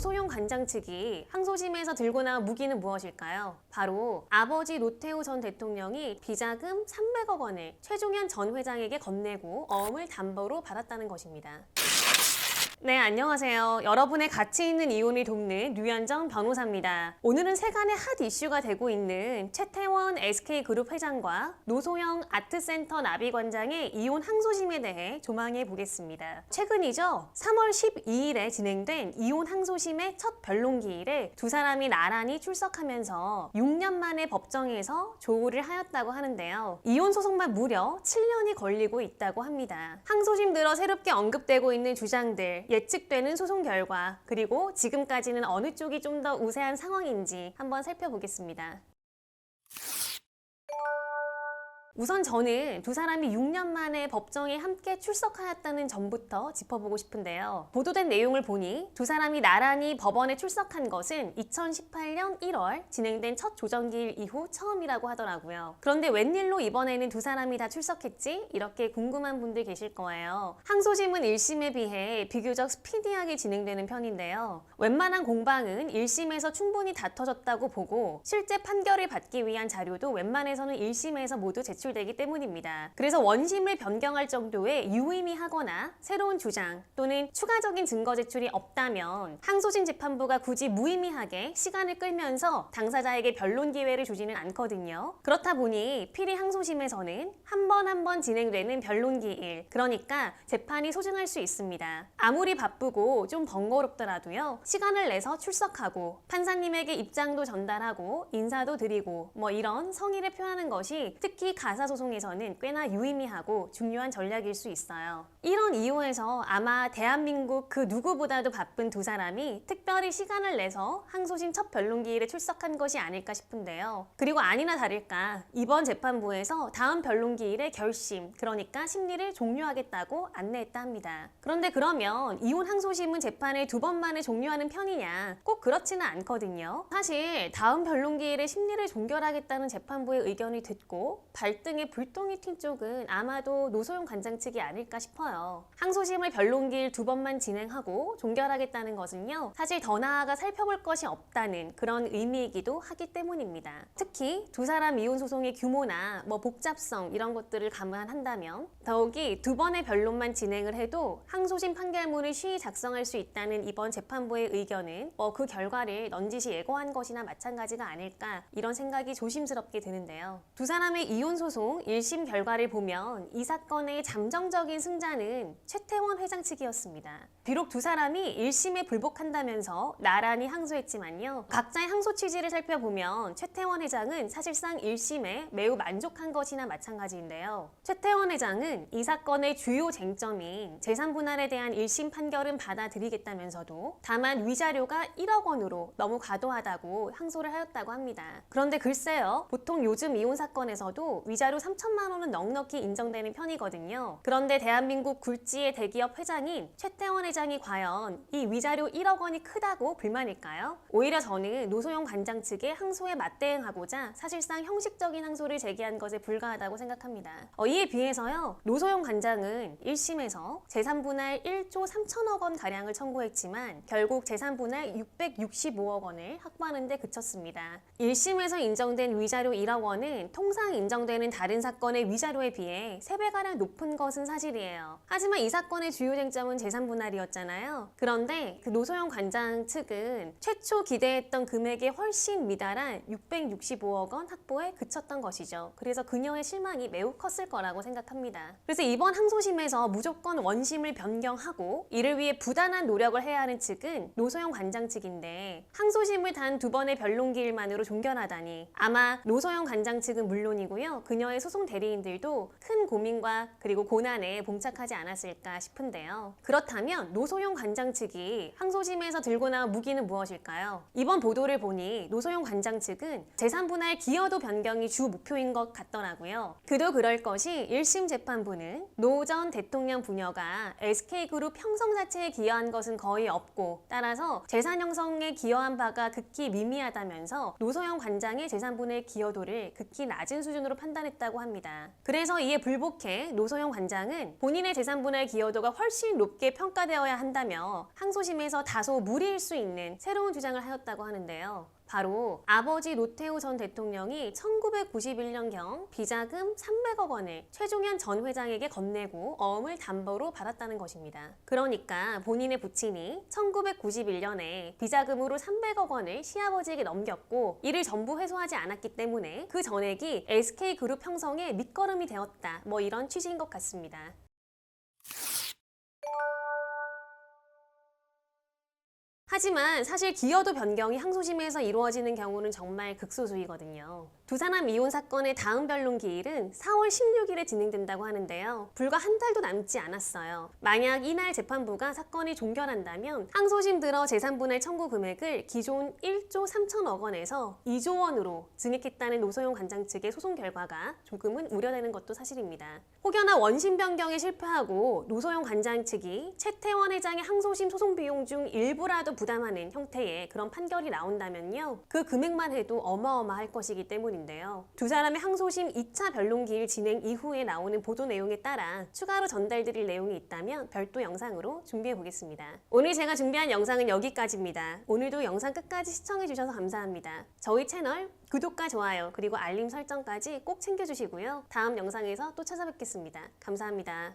노소영 관장 측이 항소심에서 들고 나온 무기는 무엇일까요? 바로 아버지 노태우 전 대통령이 비자금 300억 원을 최종현 전 회장에게 건네고 어음을 담보로 받았다는 것입니다. 네, 안녕하세요. 여러분의 가치 있는 이혼을 돕는 류현정 변호사입니다. 오늘은 세간의 핫 이슈가 되고 있는 최태원 SK그룹 회장과 노소영 아트센터 나비관장의 이혼 항소심에 대해 조망해 보겠습니다. 최근이죠. 3월 12일에 진행된 이혼 항소심의 첫 변론기일에 두 사람이 나란히 출석하면서 6년 만에 법정에서 조율을 하였다고 하는데요. 이혼 소송만 무려 7년이 걸리고 있다고 합니다. 항소심 들어 새롭게 언급되고 있는 주장들, 예측되는 소송 결과, 그리고 지금까지는 어느 쪽이 좀 더 우세한 상황인지 한번 살펴보겠습니다. 우선 저는 두 사람이 6년 만에 법정에 함께 출석하였다는 점부터 짚어보고 싶은데요. 보도된 내용을 보니 두 사람이 나란히 법원에 출석한 것은 2018년 1월 진행된 첫 조정기일 이후 처음이라고 하더라고요. 그런데 웬일로 이번에는 두 사람이 다 출석했지? 이렇게 궁금한 분들 계실 거예요. 항소심은 1심에 비해 비교적 스피디하게 진행되는 편인데요. 웬만한 공방은 1심에서 충분히 다퉈졌다고 보고 실제 판결을 받기 위한 자료도 웬만해서는 1심에서 모두 제출되기 때문입니다. 그래서 원심을 변경할 정도의 유의미하거나 새로운 주장 또는 추가적인 증거 제출이 없다면 항소심 재판부가 굳이 무의미하게 시간을 끌면서 당사자에게 변론 기회를 주지는 않거든요. 그렇다 보니 필히 항소심에서는 한 번 진행되는 변론기일, 그러니까 재판이 소진할 수 있습니다. 아무리 바쁘고 좀 번거롭더라도요, 시간을 내서 출석하고 판사님에게 입장도 전달하고 인사도 드리고 이런 성의를 표하는 것이 특히 가사소송에서는 꽤나 유의미하고 중요한 전략일 수 있어요. 이런 이유에서 아마 대한민국 그 누구보다도 바쁜 두 사람이 특별히 시간을 내서 항소심 첫 변론기일에 출석한 것이 아닐까 싶은데요. 그리고 아니나 다를까 이번 재판부에서 다음 변론기일의 결심, 그러니까 심리를 종료하겠다고 안내했다 합니다. 그런데 그러면 이혼 항소심은 재판을 2번 만에 종료하는 편이냐? 꼭 그렇지는 않거든요. 사실 다음 변론기일에 심리를 종결하겠다는 재판부의 의견을 듣고 발등에 불똥이 튄 쪽은 아마도 노소영 관장 측이 아닐까 싶어요. 항소심을 변론기일 2번만 진행하고 종결하겠다는 것은요, 사실 더 나아가 살펴볼 것이 없다는 그런 의미이기도 하기 때문입니다. 특히 두 사람 이혼 소송의 규모나 복잡성 이런 것들을 감안한다면 더욱이 2번의 변론만 진행을 해도 항소심 판결문을 쉬이 작성할 수 있다는 이번 재판부의 의견은 그 결과를 넌지시 예고한 것이나 마찬가지가 아닐까, 이런 생각이 조심스럽게 드는데요. 두 사람의 이혼 소송 1심 결과를 보면 이 사건의 잠정적인 승자는 최태원 회장 측이었습니다. 비록 두 사람이 1심에 불복한다면서 나란히 항소했지만요, 각자의 항소 취지를 살펴보면 최태원 회장은 사실상 1심에 매우 만족한 것이나 마찬가지인데요. 최태원 회장은 이 사건의 주요 쟁점인 재산 분할에 대한 1심 판결은 받아들이겠다면서도 다만 위자료가 1억 원으로 너무 과도하다고 항소를 하였다고 합니다. 그런데 글쎄요, 보통 요즘 이혼 사건에서도 위자료 3천만 원은 넉넉히 인정되는 편이거든요. 그런데 대한민국 굴지의 대기업 회장인 최태원 회장이 과연 이 위자료 1억 원이 크다고 불만일까요? 오히려 저는 노소영 관장 측의 항소에 맞대응하고자 사실상 형식적인 항소를 제기한 것에 불과하다고 생각합니다. 이에 비해서요, 노소영 관장은 1심에서 재산분할 1조 3천억 원 가량을 청구했지만 결국 재산분할 665억 원을 확보하는 데 그쳤습니다. 1심에서 인정된 위자료 1억 원은 통상 인정되는 다른 사건의 위자료에 비해 3배가량 높은 것은 사실이에요. 하지만 이 사건의 주요 쟁점은 재산 분할이었잖아요. 그런데 그 노소영 관장 측은 최초 기대했던 금액에 훨씬 미달한 665억 원 확보에 그쳤던 것이죠. 그래서 그녀의 실망이 매우 컸을 거라고 생각합니다. 그래서 이번 항소심에서 무조건 원심을 변경하고 이를 위해 부단한 노력을 해야 하는 측은 노소영 관장 측인데, 항소심을 단 2번의 변론기일만으로 종결하다니 아마 노소영 관장 측은 물론이고요, 그녀의 소송 대리인들도 큰 고민과 그리고 고난에 봉착하지 않았을까 싶은데요. 그렇다면 노소영 관장 측이 항소심에서 들고 나온 무기는 무엇일까요? 이번 보도를 보니 노소영 관장 측은 재산분할 기여도 변경이 주 목표인 것 같더라고요. 그도 그럴 것이 1심 재판부는 노 전 대통령 부녀가 SK그룹 형성 자체에 기여한 것은 거의 없고 따라서 재산 형성에 기여한 바가 극히 미미하다면서 노소영 관장의 재산분할 기여도를 극히 낮은 수준으로 판단 판단했다고 합니다. 그래서 이에 불복해 노소영 관장은 본인의 재산분할 기여도가 훨씬 높게 평가되어야 한다며 항소심에서 다소 무리일 수 있는 새로운 주장을 하였다고 하는데요. 바로 아버지 노태우 전 대통령이 1991년경 비자금 300억 원을 최종현 전 회장에게 건네고 어음을 담보로 받았다는 것입니다. 그러니까 본인의 부친이 1991년에 비자금으로 300억 원을 시아버지에게 넘겼고 이를 전부 회수하지 않았기 때문에 그 전액이 SK그룹 형성에 밑거름이 되었다. 뭐 이런 취지인 것 같습니다. 하지만 사실 기여도 변경이 항소심에서 이루어지는 경우는 정말 극소수이거든요. 두 사람 이혼 사건의 다음 변론 기일은 4월 16일에 진행된다고 하는데요. 불과 한 달도 남지 않았어요. 만약 이날 재판부가 사건이 종결한다면 항소심 들어 재산분할 청구 금액을 기존 1조 3천억 원에서 2조 원으로 증액했다는 노소영 관장 측의 소송 결과가 조금은 우려되는 것도 사실입니다. 혹여나 원심 변경에 실패하고 노소영 관장 측이 최태원 회장의 항소심 소송 비용 중 일부라도 부담하는 형태의 그런 판결이 나온다면요. 그 금액만 해도 어마어마할 것이기 때문인데요. 두 사람의 항소심 2차 변론 기일 진행 이후에 나오는 보도 내용에 따라 추가로 전달드릴 내용이 있다면 별도 영상으로 준비해 보겠습니다. 오늘 제가 준비한 영상은 여기까지입니다. 오늘도 영상 끝까지 시청해 주셔서 감사합니다. 저희 채널 구독과 좋아요 그리고 알림 설정까지 꼭 챙겨주시고요. 다음 영상에서 또 찾아뵙겠습니다. 감사합니다.